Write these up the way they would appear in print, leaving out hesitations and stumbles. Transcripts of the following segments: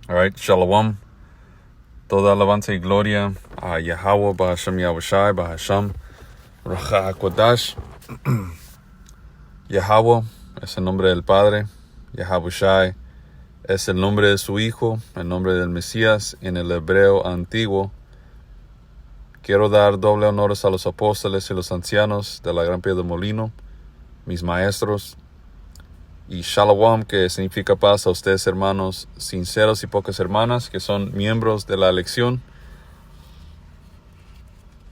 All right, Shalom. Toda alabanza y gloria a Yahweh, Bahashem Yahushai, Bahashem Raja HaKodash. Yahweh es el nombre del Padre. Yahushai es el nombre de su Hijo, el nombre del Mesías en el hebreo antiguo. Quiero dar doble honores a los apóstoles y los ancianos de la Gran Piedra de Molino, mis maestros. Y Shalom, que significa paz, a ustedes, hermanos sinceros y pocas hermanas, que son miembros de la elección.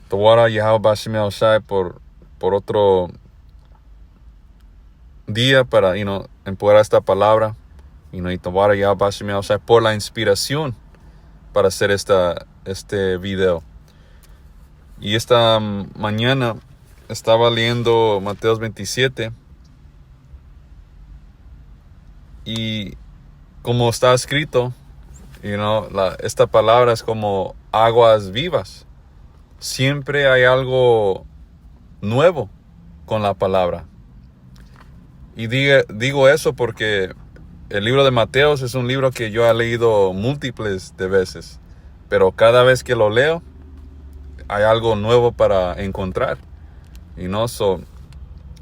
Tawara Yahweh Bashem Yahushai por otro día para empoderar esta palabra. Y Tawara Yahweh Bashem Yahushai por la inspiración para hacer este video. Y esta mañana estaba leyendo Mateo 27. Y como está escrito, esta palabra es como aguas vivas. Siempre hay algo nuevo con la palabra. Y digo eso porque el libro de Mateos es un libro que yo he leído múltiples de veces. Pero cada vez que lo leo, hay algo nuevo para encontrar.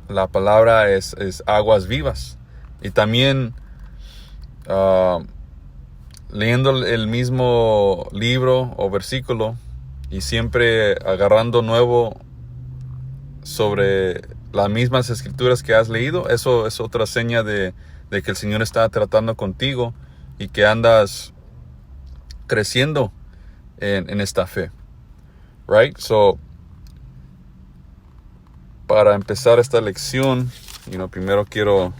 La palabra es aguas vivas. Y también leyendo el mismo libro o versículo y siempre agarrando nuevo sobre las mismas escrituras que has leído, eso es otra seña de que el Señor está tratando contigo y que andas creciendo en esta fe. Right? So, para empezar esta lección, primero quiero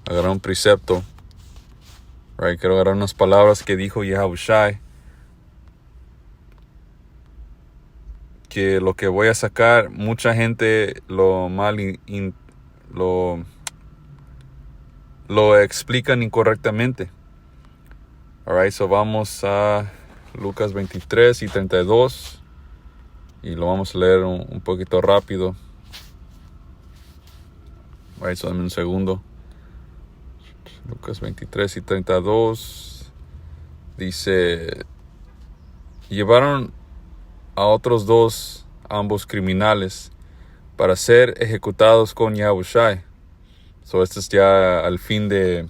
agarrar un precepto. Right? Quiero agarrar unas palabras que dijo Yahushai, que lo que voy a sacar, mucha gente lo explican incorrectamente. Alright, so vamos a Lucas 23 y 32 y lo vamos a leer un poquito rápido. Alright, so dame un segundo. Lucas 23 y 32 dice: llevaron a otros dos, ambos criminales, para ser ejecutados con Yahushai. So esto es ya al fin del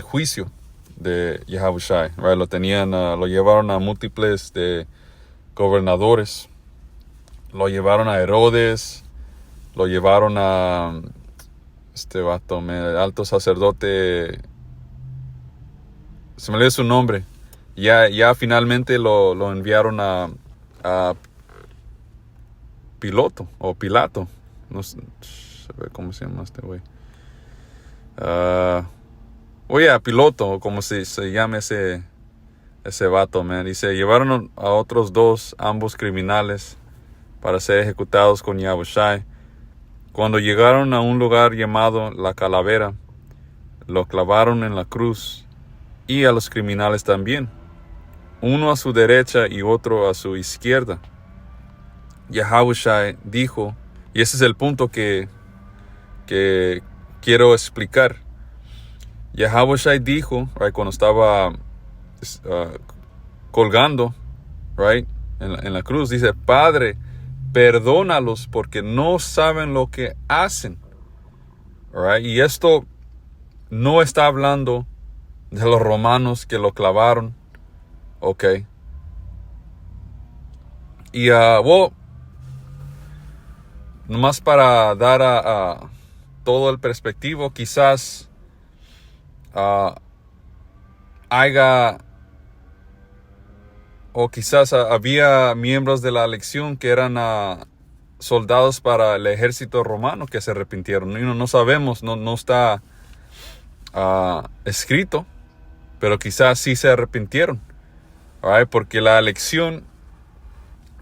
juicio de Yahushai. Right? Lo llevaron a múltiples de gobernadores, lo llevaron a Herodes, lo llevaron a este vato, el alto sacerdote, se me olvidó su nombre. Ya finalmente lo enviaron a Pilato, no sé cómo se llama este güey. A Piloto, como se llama ese vato, man. Y se llevaron a otros dos, ambos criminales, para ser ejecutados con Yahushai. Cuando llegaron a un lugar llamado La Calavera, lo clavaron en la cruz, y a los criminales también, uno a su derecha y otro a su izquierda. Yahushai dijo, y ese es el punto que quiero explicar. Yahushai dijo, right, cuando estaba colgando, right, en la cruz, dice: Padre, perdónalos porque no saben lo que hacen. Right? Y esto no está hablando de los romanos que lo clavaron. Ok. Y nomás para dar a todo el perspectivo, quizás había miembros de la elección que eran soldados para el ejército romano que se arrepintieron. No sabemos, no está escrito, pero quizás sí se arrepintieron. Right? Porque la elección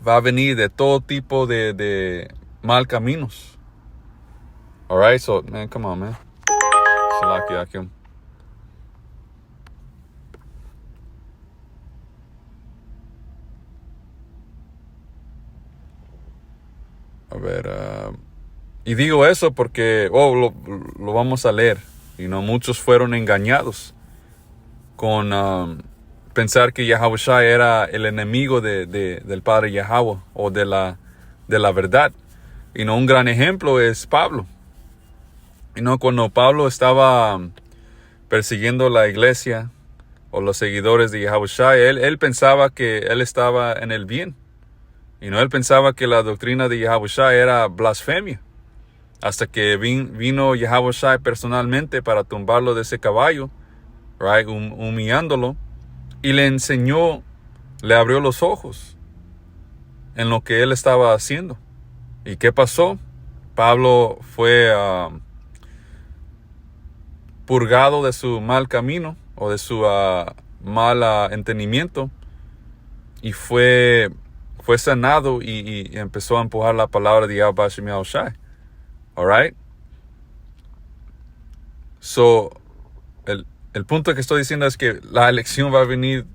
va a venir de todo tipo de mal caminos. Alright, so, man, come on, man. A ver, y digo eso porque lo vamos a leer. Muchos fueron engañados pensar que Yahushua era el enemigo del Padre Yahweh o de la verdad. Y no, un gran ejemplo es Pablo. Y no, cuando Pablo estaba persiguiendo la iglesia o los seguidores de Yahushua, él pensaba que él estaba en el bien. Y no, él pensaba que la doctrina de Yahushua era blasfemia. Hasta que vino Yahushua personalmente para tumbarlo de ese caballo, right, humillándolo, y le enseñó, le abrió los ojos en lo que él estaba haciendo. ¿Y qué pasó? Pablo fue purgado de su mal camino o de su mal entendimiento y fue sanado y empezó a empujar la palabra de Yahweh Hashem Yahushua. Alright? So, el punto que estoy diciendo es que la elección va a venir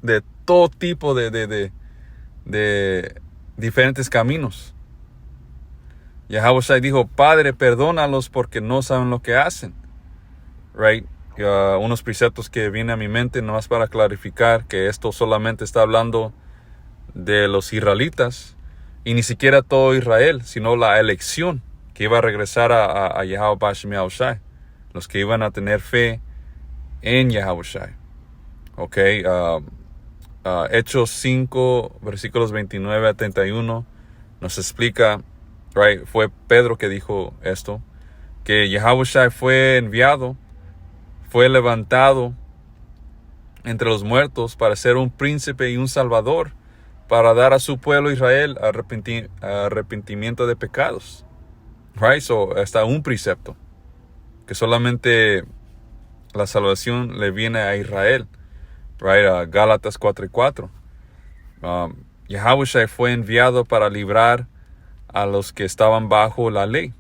de todo tipo de diferentes caminos. Yahushua dijo, Padre, perdónalos porque no saben lo que hacen. Right? Unos preceptos que vienen a mi mente nomás para clarificar que esto solamente está hablando de los israelitas y ni siquiera todo Israel, sino la elección que iba a regresar a Yahweh Hashem Yahushua, los que iban a tener fe en Yahushua. Ok, Hechos 5, versículos 29 a 31 nos explica, right, fue Pedro que dijo esto, que Yahushua fue enviado, fue levantado entre los muertos para ser un príncipe y un salvador, para dar a su pueblo Israel arrepentimiento de pecados. Right? So, hasta un precepto, que solamente la salvación le viene a Israel. Right? Gálatas 4:4. Yahushua fue enviado para librar a los que estaban bajo la ley.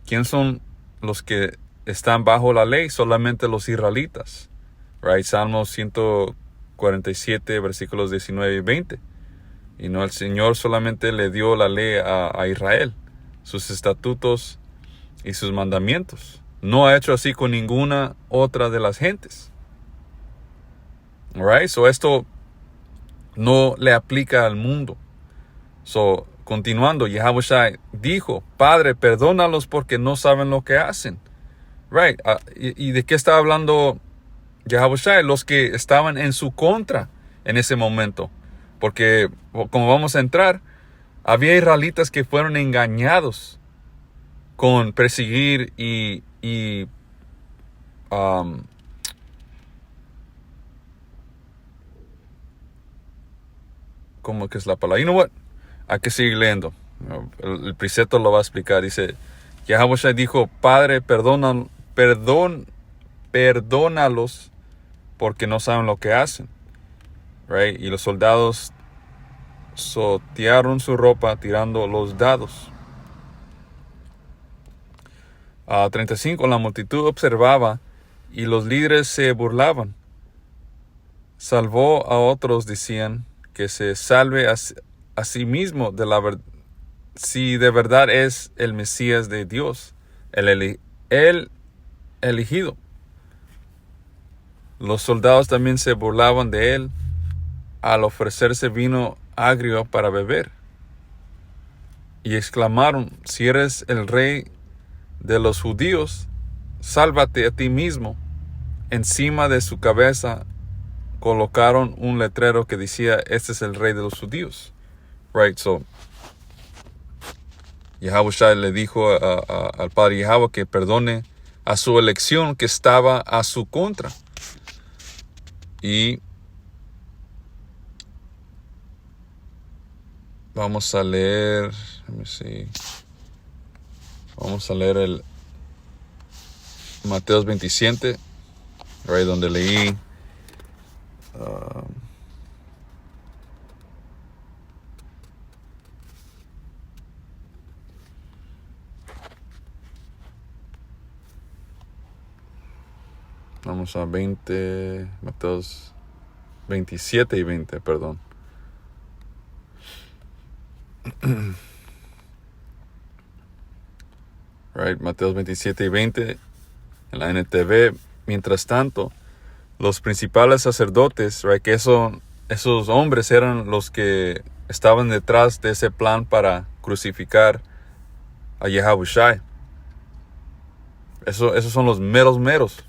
¿Quién son los que están bajo la ley? Solamente los israelitas. Right? Salmos 147, versículos 19 y 20. Y no, el Señor solamente le dio la ley a Israel, sus estatutos y sus mandamientos. No ha hecho así con ninguna otra de las gentes. Alright, so esto no le aplica al mundo. So, continuando, Yahushua dijo, Padre, perdónalos porque no saben lo que hacen. Right, ¿y de qué está hablando Yahushua? Los que estaban en su contra en ese momento. Porque, como vamos a entrar, había israelitas que fueron engañados con perseguir ¿cómo que es la palabra? You know what? Hay que seguir leyendo. El precepto lo va a explicar. Dice, Yahushua dijo, Padre, perdónalos porque no saben lo que hacen. Right? Y los soldados sotearon su ropa tirando los dados. 35. La multitud observaba y los líderes se burlaban. Salvó a otros, decían, que se salve a sí mismo si de verdad es el Mesías de Dios, el elegido. Los soldados también se burlaban de él al ofrecerse vino agrio para beber. Y exclamaron, si eres el rey de los judíos, sálvate a ti mismo. Encima de su cabeza colocaron un letrero que decía, este es el rey de los judíos. Right, so Yahushua le dijo al Padre Yahweh que perdone a su elección que estaba a su contra. Y vamos a leer, vamos a leer el Mateo 27, right, donde leí vamos a Mateo 27 y 20, perdón. Right, Mateo 27 y 20 en la NTV. Mientras tanto, los principales sacerdotes, right, que esos hombres eran los que estaban detrás de ese plan para crucificar a Yahushua. Esos son los meros.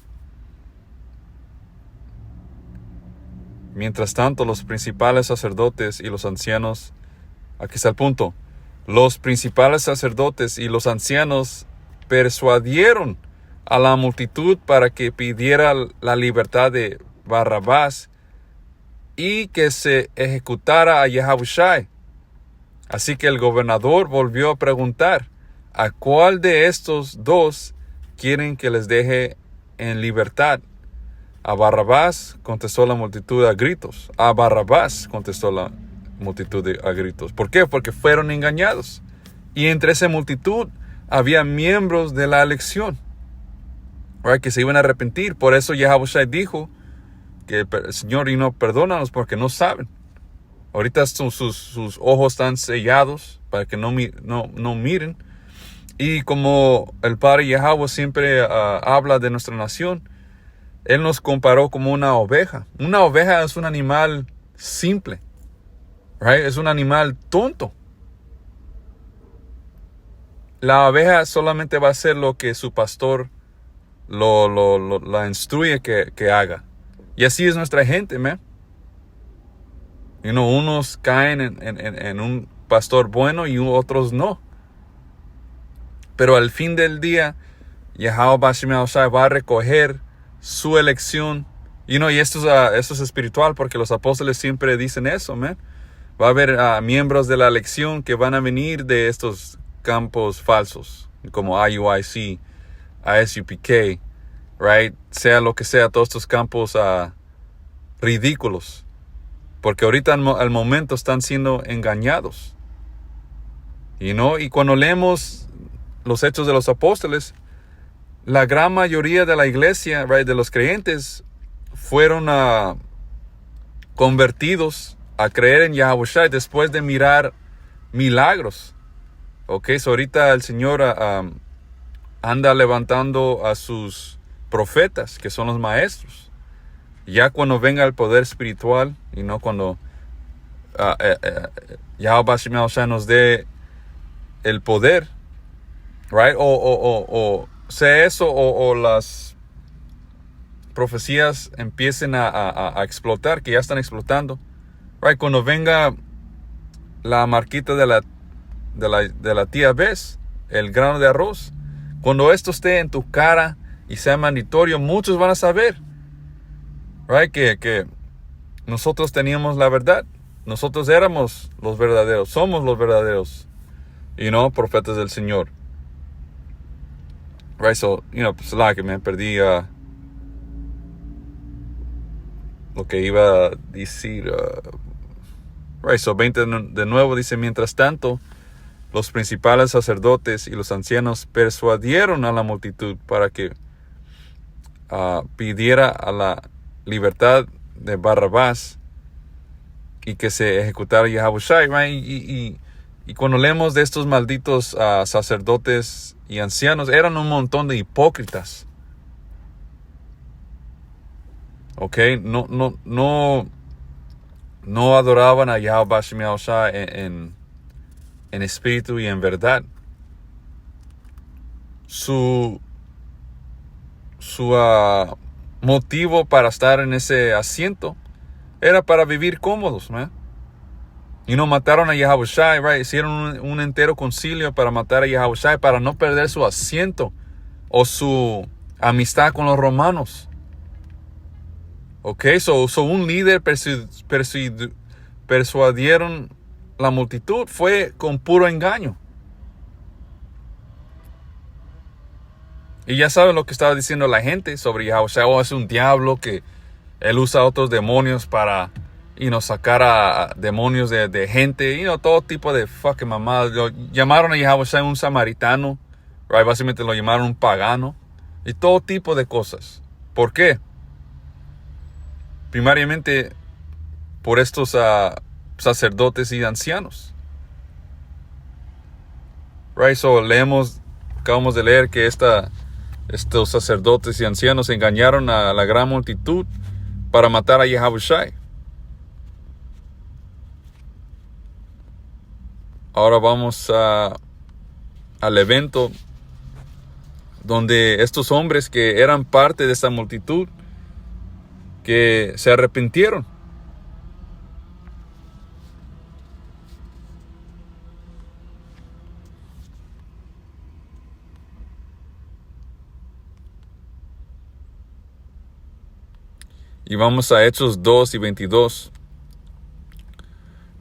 Mientras tanto, los principales sacerdotes y los ancianos, aquí está el punto, los principales sacerdotes y los ancianos persuadieron a la multitud para que pidiera la libertad de Barrabás y que se ejecutara a Yahushua. Así que el gobernador volvió a preguntar, ¿a cuál de estos dos quieren que les deje en libertad? A Barrabás, contestó la multitud a gritos. A Barrabás, contestó la multitud a gritos. ¿Por qué? Porque fueron engañados. Y entre esa multitud había miembros de la elección, right, que se iban a arrepentir. Por eso Yahushua dijo que el Señor, y no, perdónanos porque no saben. Ahorita sus ojos están sellados para que no miren. Y como el Padre Yahweh siempre habla de nuestra nación, Él nos comparó como una oveja. Una oveja es un animal simple, right? Es un animal tonto. La oveja solamente va a hacer lo que su pastor la instruye que haga. Y así es nuestra gente, man. Unos caen en un pastor bueno y otros no. Pero al fin del día, Yahweh va a recoger su elección. Y esto es espiritual porque los apóstoles siempre dicen eso, man. Va a haber miembros de la elección que van a venir de estos campos falsos, como IUIC, ISUPK, right? Sea lo que sea, todos estos campos ridículos. Porque ahorita al momento están siendo engañados. Y cuando leemos los Hechos de los Apóstoles, la gran mayoría de la iglesia, right, de los creyentes, fueron convertidos a creer en Yahushua después de mirar milagros. So ahorita el Señor anda levantando a sus profetas, que son los maestros. Ya cuando venga el poder espiritual, cuando Yahushua nos dé el poder, right? O sea eso, o las profecías empiecen a explotar, que ya están explotando, right? Cuando venga la marquita de la tía Bess, el grano de arroz, cuando esto esté en tu cara y sea mandatorio, muchos van a saber, right, que nosotros teníamos la verdad. Nosotros éramos los verdaderos, somos los verdaderos, profetas del Señor. Right, so, pues me perdí lo que iba a decir. Right, so 20 de nuevo dice, mientras tanto, los principales sacerdotes y los ancianos persuadieron a la multitud para que pidiera a la libertad de Barrabás y que se ejecutara Yahushua, right? Y cuando leemos de estos malditos sacerdotes y ancianos, eran un montón de hipócritas. No adoraban a Yahushua en espíritu y en verdad. Su motivo para estar en ese asiento era para vivir cómodos, man. Mataron a Yahushua, right? Hicieron un entero concilio para matar a Yahushua, para no perder su asiento o su amistad con los romanos. So un líder persuadieron la multitud, fue con puro engaño. Y ya saben lo que estaba diciendo la gente sobre Yahushua. Es un diablo que él usa a otros demonios para sacar a demonios de gente, todo tipo de fucking mamadas. Llamaron a Yahushua un samaritano, right? Básicamente lo llamaron un pagano, y todo tipo de cosas. ¿Por qué? Primariamente por estos sacerdotes y ancianos. Right, so acabamos de leer que estos sacerdotes y ancianos engañaron a la gran multitud para matar a Yahushua. Ahora vamos al evento donde estos hombres que eran parte de esta multitud, que se arrepintieron. Y vamos a Hechos 2 y 22.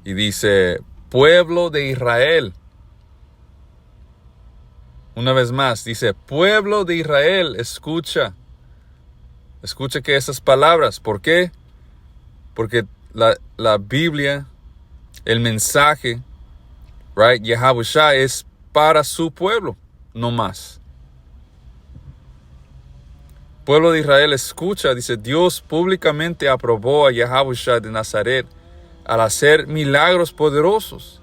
Y dice, pueblo de Israel. Una vez más, dice, pueblo de Israel, escucha. Escucha que esas palabras. ¿Por qué? Porque la Biblia, el mensaje, right, Yahushua es para su pueblo, no más. Pueblo de Israel, escucha, dice, Dios públicamente aprobó a Yahushua de Nazaret al hacer milagros poderosos,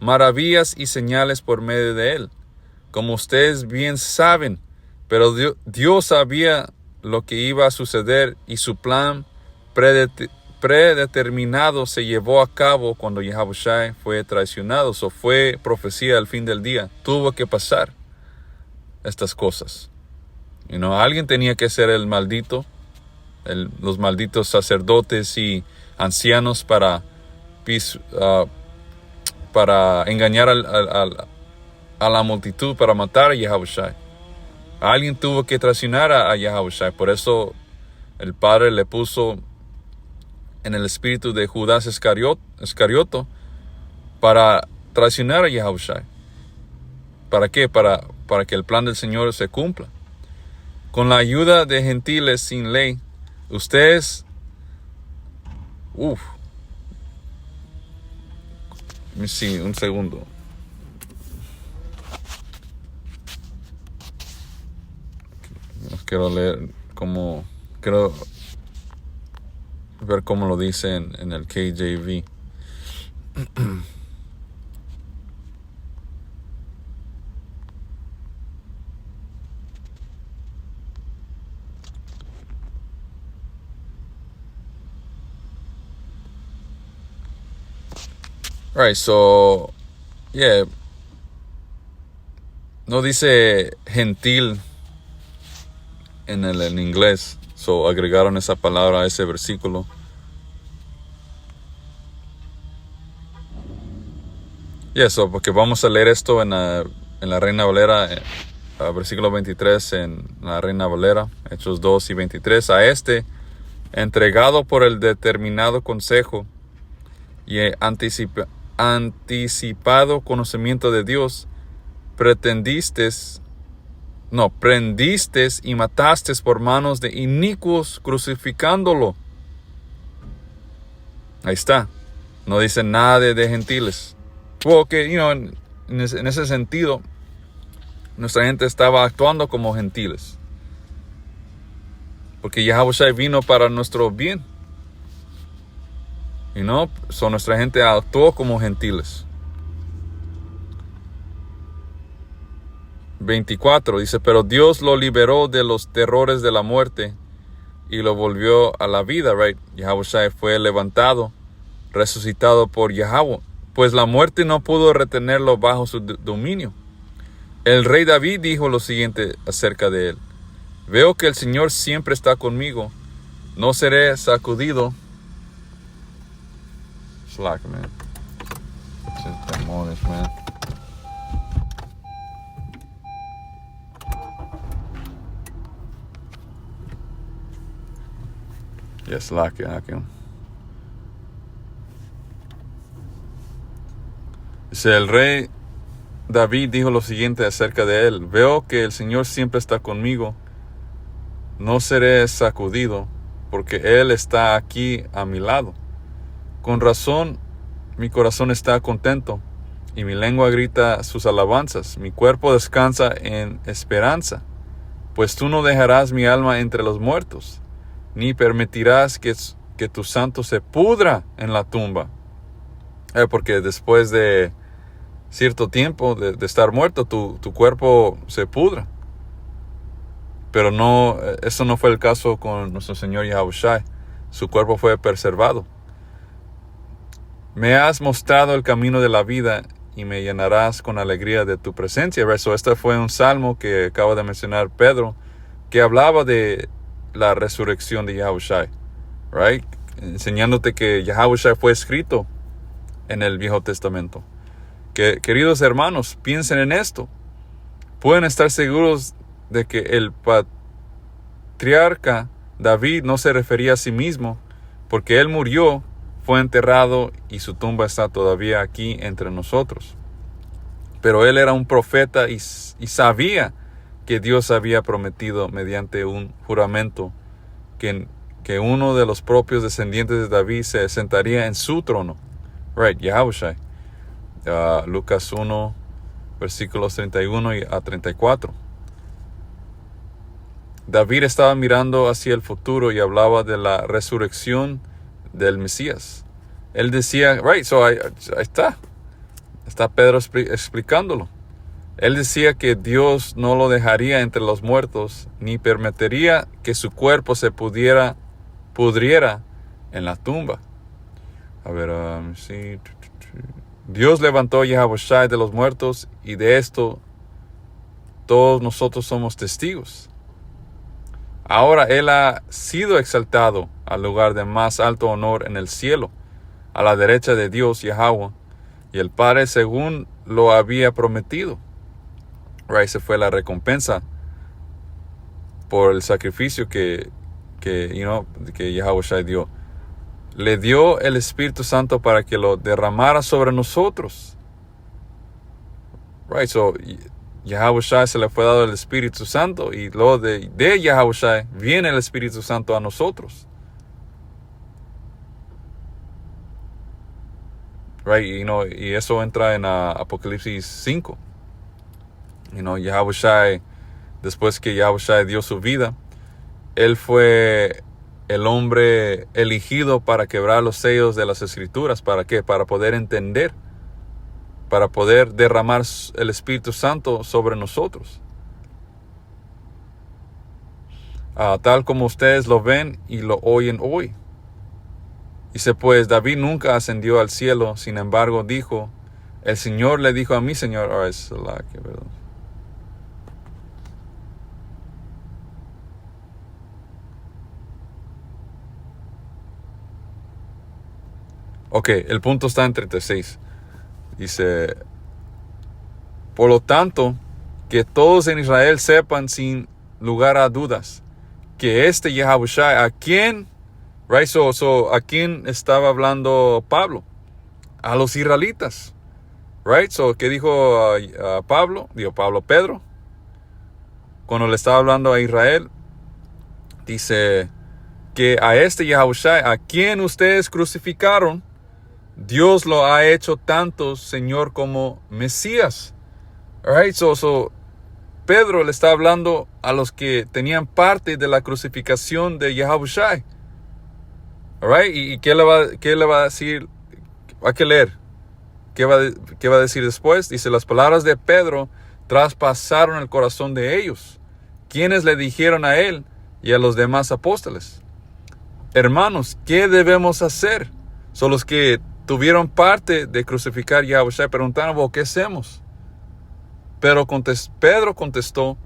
maravillas y señales por medio de él, como ustedes bien saben, pero Dios sabía lo que iba a suceder y su plan predeterminado se llevó a cabo cuando Yahushua fue traicionado. Eso fue profecía al fin del día. Tuvo que pasar estas cosas. Alguien tenía que ser el maldito, los malditos sacerdotes y ancianos para engañar a la multitud, para matar a Yahushua. Alguien tuvo que traicionar a Yahushua. Por eso el Padre le puso en el espíritu de Judas Iscarioto para traicionar a Yahushua. ¿Para qué? Para que el plan del Señor se cumpla. Con la ayuda de gentiles sin ley, ustedes, sí, un segundo. Quiero leer quiero ver cómo lo dice en el KJV. Right, so, yeah, no dice gentil en inglés, so agregaron esa palabra a ese versículo. Y eso, porque vamos a leer esto en la Reina Valera, versículo 23 en la Reina Valera, Hechos 2 y 23. A entregado por el determinado consejo y anticipado conocimiento de Dios, prendiste y mataste por manos de inicuos, crucificándolo. Ahí está. No dice nada de gentiles. Porque, en ese sentido, nuestra gente estaba actuando como gentiles. Porque Yahushua vino para nuestro bien. Nuestra gente actuó como gentiles. 24 dice, pero Dios lo liberó de los terrores de la muerte y lo volvió a la vida, right? Yahushua fue levantado, resucitado por Yahweh, pues la muerte no pudo retenerlo bajo su dominio. El rey David dijo lo siguiente acerca de él: veo que el Señor siempre está conmigo, no seré sacudido. Slack, man. Demonios, man. Yes, slack, Dice, el rey David dijo lo siguiente acerca de él: veo que el Señor siempre está conmigo, no seré sacudido, porque Él está aquí a mi lado. Con razón, mi corazón está contento, y mi lengua grita sus alabanzas. Mi cuerpo descansa en esperanza, pues tú no dejarás mi alma entre los muertos, ni permitirás que tu santo se pudra en la tumba. Porque después de cierto tiempo de estar muerto, tu cuerpo se pudra. Pero eso no fue el caso con nuestro Señor Yahushua. su cuerpo fue preservado. Me has mostrado el camino de la vida y me llenarás con alegría de tu presencia. Este fue un salmo que acaba de mencionar Pedro, que hablaba de la resurrección de Yahushua, right? Enseñándote que Yahushua fue escrito en el Viejo Testamento. Que, queridos hermanos, piensen en esto. Pueden estar seguros de que el patriarca David no se refería a sí mismo, porque él murió, fue enterrado y su tumba está todavía aquí entre nosotros. Pero él era un profeta y sabía que Dios había prometido mediante un juramento que uno de los propios descendientes de David se sentaría en su trono. Right, Yahushua. Lucas 1, versículos 31 a 34. David estaba mirando hacia el futuro y hablaba de la resurrección del Mesías. Él decía, right, so ahí está. Está Pedro explicándolo. Él decía que Dios no lo dejaría entre los muertos, ni permitiría que su cuerpo se pudriera en la tumba. A ver, sí. Dios levantó a Yahushua de los muertos, y de esto todos nosotros somos testigos. Ahora Él ha sido exaltado al lugar de más alto honor en el cielo, a la derecha de Dios Yahweh y el Padre, según lo había prometido. Right, esa fue la recompensa por el sacrificio que Yahushua dio. Le dio el Espíritu Santo para que lo derramara sobre nosotros. Right, so Yahushua se le fue dado el Espíritu Santo, y luego de Yahushua viene el Espíritu Santo a nosotros. Right, y eso entra en Apocalipsis 5. Yahushua, después que Yahushua dio su vida, Él fue el hombre elegido para quebrar los sellos de las Escrituras. ¿Para qué? Para poder entender, para poder derramar el Espíritu Santo sobre nosotros. Tal como ustedes lo ven y lo oyen hoy. Dice pues, David nunca ascendió al cielo, sin embargo dijo, el Señor le dijo a mi Señor, Ok, el punto está en 36. Dice, por lo tanto, que todos en Israel sepan sin lugar a dudas, que Yahushua, ¿a quién? Right, ¿a quién estaba hablando Pablo? A los israelitas. Right, ¿qué dijo Pedro? Cuando le estaba hablando a Israel, dice que a Yahushua, a quien ustedes crucificaron, Dios lo ha hecho tanto Señor como Mesías. Alright, Pedro le está hablando a los que tenían parte de la crucificación de Yahushua. Alright, ¿y qué le va a decir? Hay que leer. ¿Qué va a decir después? Dice, las palabras de Pedro traspasaron el corazón de ellos, quienes le dijeron a él y a los demás apóstoles, hermanos, ¿qué debemos hacer? Son los que tuvieron parte de crucificar a Yahushua, preguntaron, ¿qué hacemos? Pero Pedro contestó,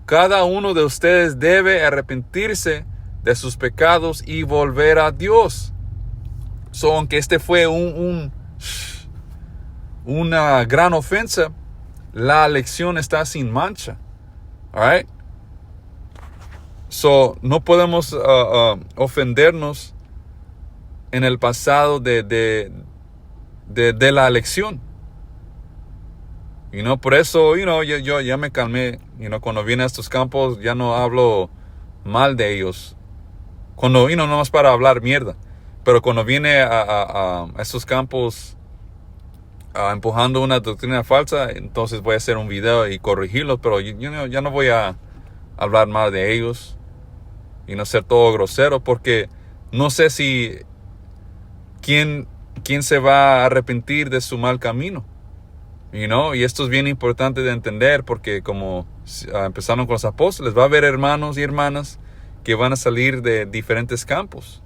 cada uno de ustedes debe arrepentirse de sus pecados y volver a Dios. Aunque fue una gran ofensa, la lección está sin mancha. All right? No podemos ofendernos en el pasado de la elección. Por eso, yo ya me calmé. Cuando viene a estos campos, ya no hablo mal de ellos. Cuando, no más para hablar mierda. Pero cuando viene a estos campos empujando una doctrina falsa, entonces voy a hacer un video y corregirlos. Pero ya no voy a hablar mal de ellos y no ser todo grosero, porque no sé si quién se va a arrepentir de su mal camino. Y esto es bien importante de entender, porque como empezaron con los apóstoles, va a haber hermanos y hermanas que van a salir de diferentes campos.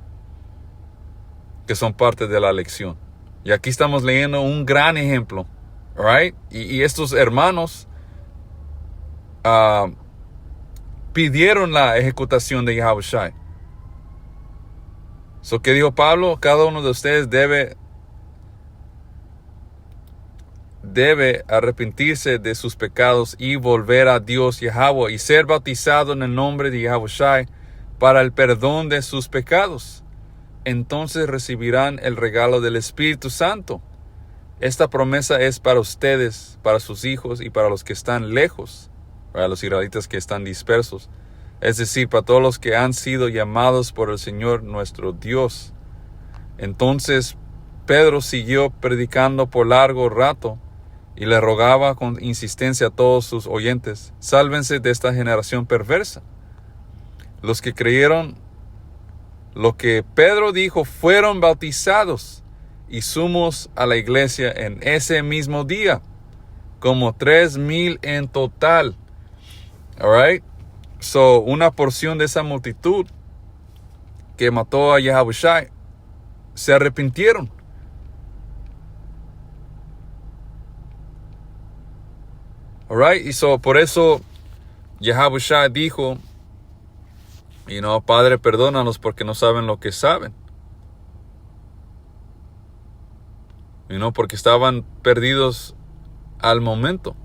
que son parte de la lección. Y aquí estamos leyendo un gran ejemplo. Right? Y estos hermanos pidieron la ejecutación de Yahushua. So, ¿qué dijo Pablo? Cada uno de ustedes debe arrepentirse de sus pecados y volver a Dios Yahweh y ser bautizado en el nombre de Yahushua para el perdón de sus pecados. Entonces recibirán el regalo del Espíritu Santo. Esta promesa es para ustedes, para sus hijos y para los que están lejos, para los israelitas que están dispersos. Es decir, para todos los que han sido llamados por el Señor nuestro Dios. Entonces Pedro siguió predicando por largo rato y le rogaba con insistencia a todos sus oyentes: sálvense de esta generación perversa. Los que creyeron lo que Pedro dijo fueron bautizados y sumos a la iglesia en ese mismo día, como 3,000 en total. Alright. So, una porción de esa multitud que mató a Yahushua se arrepintieron. Alright. Y por eso Yahushua dijo, Padre, perdónalos porque no saben lo que saben. Porque estaban perdidos al momento.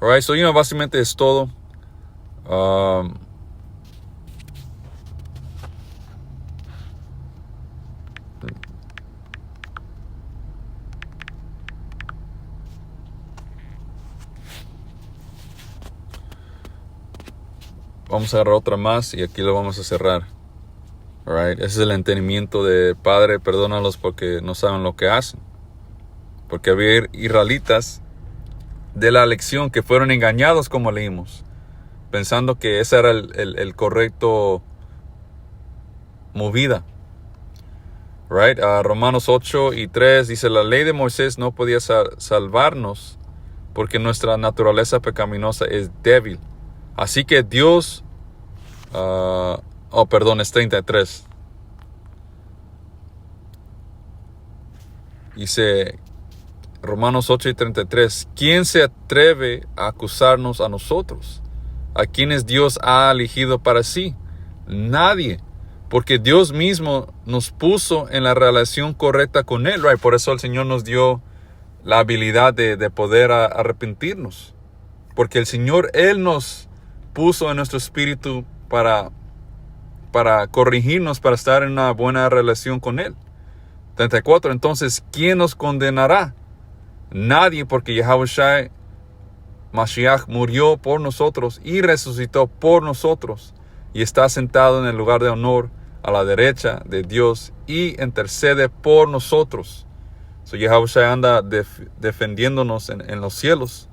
Alright, so básicamente es todo. Vamos a agarrar otra más y aquí lo vamos a cerrar. Alright, ese es el entendimiento de Padre, perdónalos porque no saben lo que hacen. Porque había israelitas de la lección que fueron engañados, como leímos, pensando que ese era el correcto movida. Right? Romanos 8:3 dice: la ley de Moisés no podía salvarnos porque nuestra naturaleza pecaminosa es débil. Así que Dios... es 33. Dice Romanos 8:33. ¿Quién se atreve a acusarnos a nosotros, a quienes Dios ha elegido para sí? Nadie. Porque Dios mismo nos puso en la relación correcta con Él. Right? Por eso el Señor nos dio la habilidad de poder arrepentirnos. Porque el Señor, Él nos puso en nuestro espíritu para corregirnos, para estar en una buena relación con Él. 34. Entonces, ¿quién nos condenará? Nadie, porque Yahushua Mashiach murió por nosotros y resucitó por nosotros y está sentado en el lugar de honor a la derecha de Dios y intercede por nosotros. So Yahushua anda defendiéndonos en los cielos,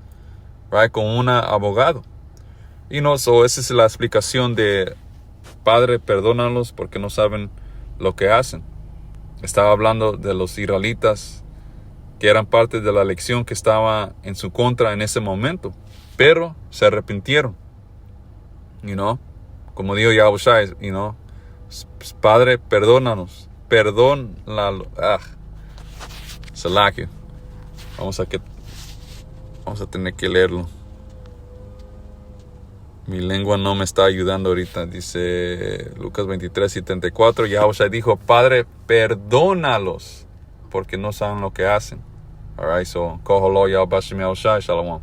right, como un abogado. Y esa es la explicación de Padre, perdónalos porque no saben lo que hacen. Estaba hablando de los israelitas que eran parte de la lección que estaba en su contra en ese momento, pero se arrepintieron. Como dijo Yahushua, Padre, perdónanos, perdónalo. Salakio. Vamos a tener que leerlo. Mi lengua no me está ayudando ahorita. Dice Lucas 23:74. Yahushua dijo: Padre, perdónalos porque no saben lo que hacen. Alright, so, Koholo, Yahushua, Shalom.